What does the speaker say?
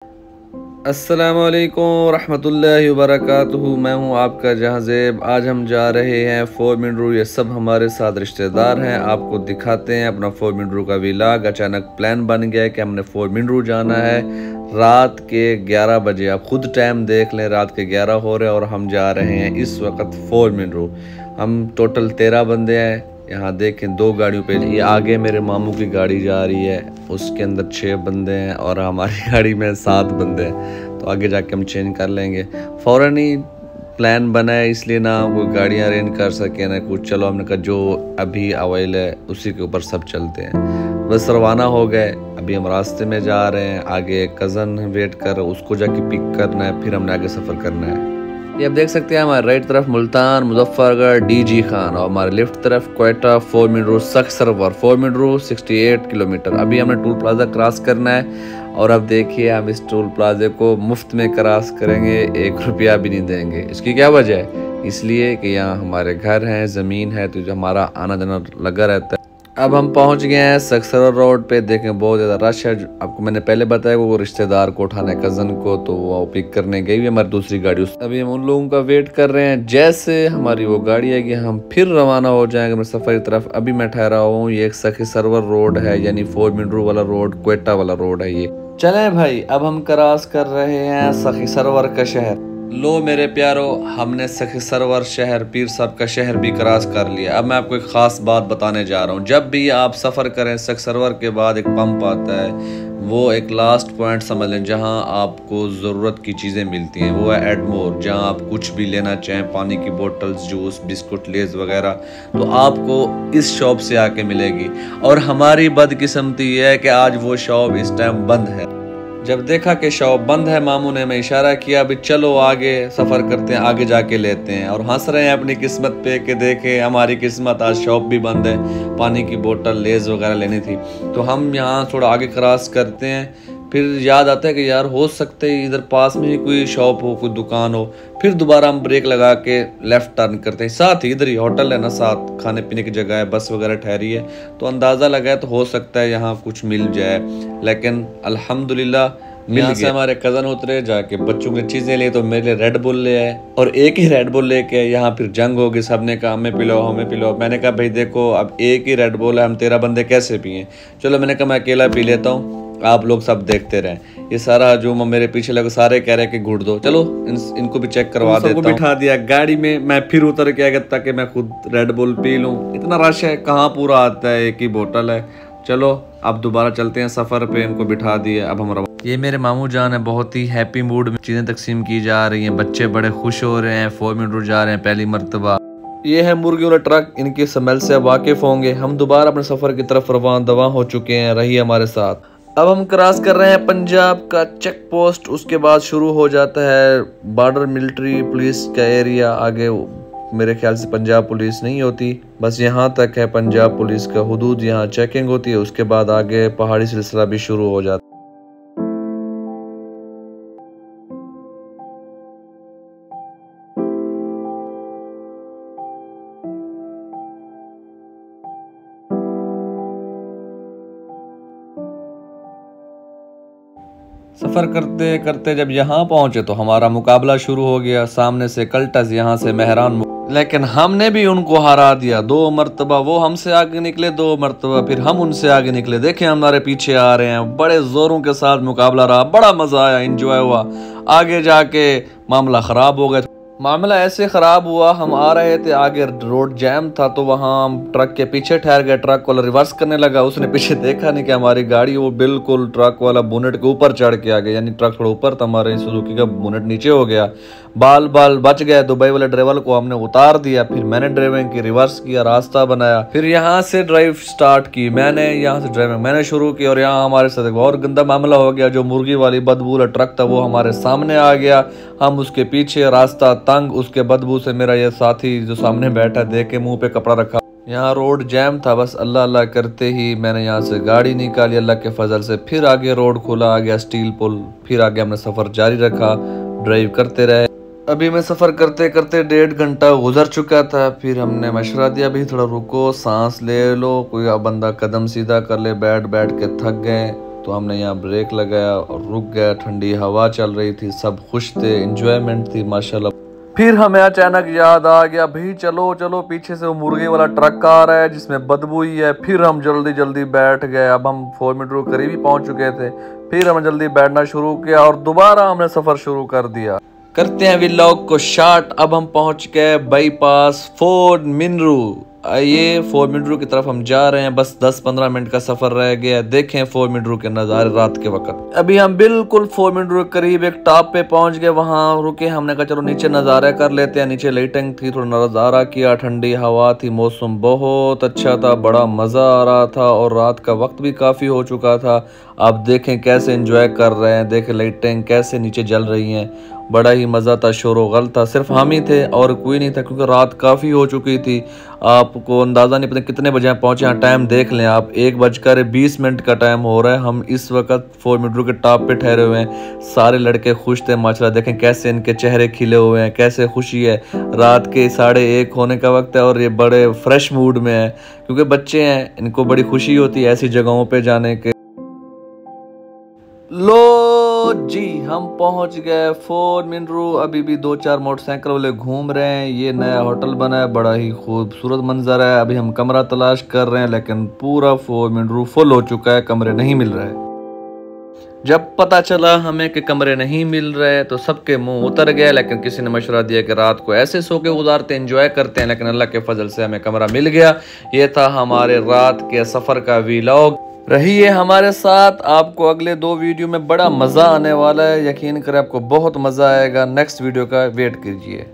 अस्सलामुअलैकुम रहमतुल्लाहि वबरकातुहू। मैं हूं आपका जहाज़ेब। आज हम जा रहे हैं फोर मिनट। ये सब हमारे साथ रिश्तेदार हैं। आपको दिखाते हैं अपना फोर मिनट का व्लॉग। अचानक प्लान बन गया कि हमने फोर मिनट जाना है रात के 11 बजे। आप खुद टाइम देख लें, रात के 11 हो रहे हैं और हम जा रहे हैं इस वक्त फोर मिनट। हम टोटल 13 बंदे हैं। यहाँ देखें 2 गाड़ियों पे, ये आगे मेरे मामू की गाड़ी जा रही है, उसके अंदर 6 बंदे हैं और हमारी गाड़ी में 7 बंदे हैं। तो आगे जाके हम चेंज कर लेंगे। फ़ौरन ही प्लान बना है, इसलिए ना कोई गाड़ियाँ अरेंज कर सके ना कुछ। चलो हमने कहा जो अभी अवेल है उसी के ऊपर सब चलते हैं। बस रवाना हो गए। अभी हम रास्ते में जा रहे हैं। आगे कज़न वेट कर, उसको जाके पिक करना है, फिर हमने आगे सफ़र करना है। ये आप देख सकते हैं हमारे राइट तरफ मुल्तान, मुजफ्फरगढ़, डीजी खान और हमारे लेफ्ट तरफ क्वेटा, फोर मिनट सख्त सरवर, फोर मिनट 68 किलोमीटर। अभी हमें टोल प्लाजा क्रॉस करना है और अब देखिए हम इस टोल प्लाजे को मुफ्त में क्रॉस करेंगे, 1 रुपया भी नहीं देंगे। इसकी क्या वजह है? इसलिए कि यहाँ हमारे घर हैं, ज़मीन है, तो जो हमारा आना जाना लगा रहता है। अब हम पहुंच गए हैं सक्सर रोड पे। देखें बहुत ज़्यादा रश है। आपको मैंने पहले बताया वो रिश्तेदार को उठाना है, कज़न को, तो वो पिक करने गई हुई हमारी दूसरी गाड़ी। अभी हम उन लोगों का वेट कर रहे हैं। जैसे हमारी वो गाड़ी आएगी हम फिर रवाना हो जाएंगे मेरे सफ़र की तरफ। अभी मैं ठहरा हूँ, ये एक सखी सरवर रोड है, यानी फोर मिनट वाला रोड, क्वेटा वाला रोड है ये। चले भाई, अब हम क्रॉस कर रहे हैं सखी सरवर का शहर। लो मेरे प्यारो, हमने सखी सरवर शहर, पीर साहब का शहर भी क्रॉस कर लिया। अब मैं आपको एक ख़ास बात बताने जा रहा हूँ। जब भी आप सफ़र करें, सखी सरवर के बाद एक पंप आता है, वो एक लास्ट पॉइंट समझ लें जहाँ आपको ज़रूरत की चीज़ें मिलती हैं। वो है एडमोर, जहाँ आप कुछ भी लेना चाहें, पानी की बोतल्स, जूस, बिस्कुट, लेज वगैरह, तो आपको इस शॉप से आके मिलेगी। और हमारी बदकिस्मती ये है कि आज वो शॉप इस टाइम बंद है। जब देखा कि शॉप बंद है, मामू ने हमें इशारा किया, अभी चलो आगे सफ़र करते हैं, आगे जाके लेते हैं। और हंस रहे हैं अपनी किस्मत पे कि देखें हमारी किस्मत, आज शॉप भी बंद है, पानी की बोतल, लेज वगैरह लेनी थी। तो हम यहाँ थोड़ा आगे क्रॉस करते हैं। फिर याद आता है कि यार हो सकते है इधर पास में ही कोई शॉप हो, कोई दुकान हो। फिर दोबारा हम ब्रेक लगा के लेफ़्ट टर्न करते हैं। साथ ही इधर ही होटल है ना, साथ खाने पीने की जगह है, बस वगैरह ठहरी है, तो अंदाज़ा लगा है तो हो सकता है यहाँ कुछ मिल जाए। लेकिन अल्हम्दुलिल्लाह मिल गया। हमारे कज़न उतरे, जाके बच्चों की चीज़ें लिए, तो मेरे लिए रेड बुल ले आए और एक ही रेड बुल लेके यहाँ फिर जंग हो गई। सबने कहा हमें पिलाओ, हमें पिलाओ। मैंने कहा भाई देखो अब एक ही रेड बुल है, हम 13 बंदे कैसे पिए? चलो मैंने कहा मैं अकेला पी लेता हूँ, आप लोग सब देखते रहें। ये सारा हजूम मेरे पीछे लगे, सारे कह रहे हैं कि घुट दो, चलो इनको भी चेक करवा देता हूं। बिठा दिया गाड़ी में, मैं फिर उतर के गया ताकि मैं खुद रेड बुल पी लूं। इतना रश है, कहाँ पूरा आता है, एक ही बोतल है। चलो अब दोबारा चलते हैं सफ़र पे। इनको बिठा दिए, अब हम ये मेरे मामू जान है, बहुत ही हैप्पी मूड में चीज़ें तकसीम की जा रही हैं। बच्चे बड़े खुश हो रहे हैं, 4 मिनट जा रहे हैं पहली मरतबा। ये है मुर्गी वाला ट्रक, इनकी स्मेल से वाकिफ होंगे। हम दोबारा अपने सफ़र की तरफ रवान दवा हो चुके हैं, रही हमारे साथ। अब हम क्रॉस कर रहे हैं पंजाब का चेक पोस्ट। उसके बाद शुरू हो जाता है बॉर्डर मिलिट्री पुलिस का एरिया। आगे मेरे ख्याल से पंजाब पुलिस नहीं होती, बस यहाँ तक है पंजाब पुलिस का हुदूद, यहाँ चेकिंग होती है। उसके बाद आगे पहाड़ी सिलसिला भी शुरू हो जाता है। सफ़र करते करते जब यहाँ पहुँचे तो हमारा मुकाबला शुरू हो गया। सामने से कल्टस, यहाँ से मेहरान, लेकिन हमने भी उनको हरा दिया। 2 मरतबा वो हमसे आगे निकले, 2 मरतबा फिर हम उनसे आगे निकले। देखें हमारे पीछे आ रहे हैं। बड़े ज़ोरों के साथ मुकाबला रहा, बड़ा मज़ा आया, इंजॉय हुआ। आगे जाके मामला ख़राब हो गया। मामला ऐसे ख़राब हुआ, हम आ रहे थे, आगे रोड जैम था, तो वहाँ हम ट्रक के पीछे ठहर गए। ट्रक वाला रिवर्स करने लगा, उसने पीछे देखा नहीं कि हमारी गाड़ी वो बिल्कुल ट्रक वाला बोनेट के ऊपर चढ़ के आ गया, यानी ट्रक थोड़ा ऊपर था, हमारे सुजुकी का बोनेट नीचे हो गया। बाल बच गए। दुबई वाले ड्राइवर को हमने उतार दिया, फिर मैंने ड्राइविंग की, रिवर्स किया, रास्ता बनाया, फिर यहाँ से ड्राइव स्टार्ट की। मैंने यहाँ से ड्राइविंग मैंने शुरू की और यहाँ हमारे साथ एक और गंदा मामला हो गया। जो मुर्गी वाली बदबू वाला ट्रक था वो हमारे सामने आ गया, हम उसके पीछे, रास्ता तंग, उसके बदबू से मेरा ये साथी जो सामने बैठा देख के मुंह पे कपड़ा रखा। यहाँ रोड जैम था, बस अल्लाह अल्लाह करते ही मैंने यहाँ से गाड़ी निकाली अल्लाह के फजल से। फिर आगे रोड खुला, आ गया स्टील पुल, फिर आगे हमने सफ़र जारी रखा, ड्राइव करते रहे। अभी मैं सफ़र करते करते 1.5 घंटा गुजर चुका था। फिर हमने मशवरा दिया, भाई थोड़ा रुको, सांस ले लो, कोई बंदा कदम सीधा कर ले, बैठ बैठ के थक गए। तो हमने यहाँ ब्रेक लगाया और रुक गया। ठंडी हवा चल रही थी, सब खुश थे, एंजॉयमेंट थी माशाल्लाह। फिर हमें अचानक याद आ गया, भाई चलो चलो, पीछे से वो मुर्गे वाला ट्रक आ रहा है जिसमें बदबू ही है। फिर हम जल्दी जल्दी बैठ गए। अब हम फॉर्मेट करीब ही पहुंच चुके थे। फिर हमने जल्दी बैठना शुरू किया और दोबारा हमने सफर शुरू कर दिया। करते हैं व्लॉग को शार्ट। अब हम पहुंच गए बाईपास फोर्ट मिनरू। ये फोर्ट मिनरू की तरफ हम जा रहे हैं। बस 10-15 मिनट का सफर रह गया। देखें फोर्ट मिनरू के नज़ारे रात के वक्त। अभी हम बिल्कुल फोर्ट मिनरू के करीब एक टॉप पे पहुंच गए। वहां रुके, हमने कहा चलो नीचे नज़ारा कर लेते हैं। नीचे लाइटिंग थी, थोड़ा नज़ारा किया, ठंडी हवा थी, मौसम बहुत अच्छा था, बड़ा मज़ा आ रहा था और रात का वक्त भी काफ़ी हो चुका था। आप देखें कैसे एंजॉय कर रहे हैं, देखें लाइटें कैसे नीचे जल रही हैं, बड़ा ही मज़ा था, शोर गल था। सिर्फ हम ही थे और कोई नहीं था क्योंकि रात काफ़ी हो चुकी थी। आपको अंदाज़ा नहीं पता कितने बजे पहुँचे हैं। टाइम देख लें आप, 1:20 का टाइम हो रहा है। हम इस वक्त फोर्ट मिनरू के टॉप पे ठहरे हुए हैं। सारे लड़के खुश थे माशाल्लाह। देखें कैसे इनके चेहरे खिले हुए हैं, कैसे खुशी है। रात के 1:30 होने का वक्त है और ये बड़े फ्रेश मूड में है क्योंकि बच्चे हैं, इनको बड़ी खुशी होती है ऐसी जगहों पर जाने के। लो जी, हम पहुंच गए फोर्ट मिनरू। अभी भी 2-4 मोटरसाइकिल वाले घूम रहे हैं। ये नया होटल बना है, बड़ा ही खूबसूरत मंजर है। अभी हम कमरा तलाश कर रहे हैं लेकिन पूरा फोर्ट मिनरू फुल हो चुका है, कमरे नहीं मिल रहे। जब पता चला हमें कि कमरे नहीं मिल रहे तो सबके मुंह उतर गए, लेकिन किसी ने मशवरा दिया कि रात को ऐसे सो के गुजारते एंजॉय करते हैं। लेकिन अल्लाह के फजल से हमें कमरा मिल गया। ये था हमारे रात के सफ़र का व्लॉग। रहिए हमारे साथ, आपको अगले 2 वीडियो में बड़ा मज़ा आने वाला है। यकीन करें आपको बहुत मज़ा आएगा। नेक्स्ट वीडियो का वेट कीजिए।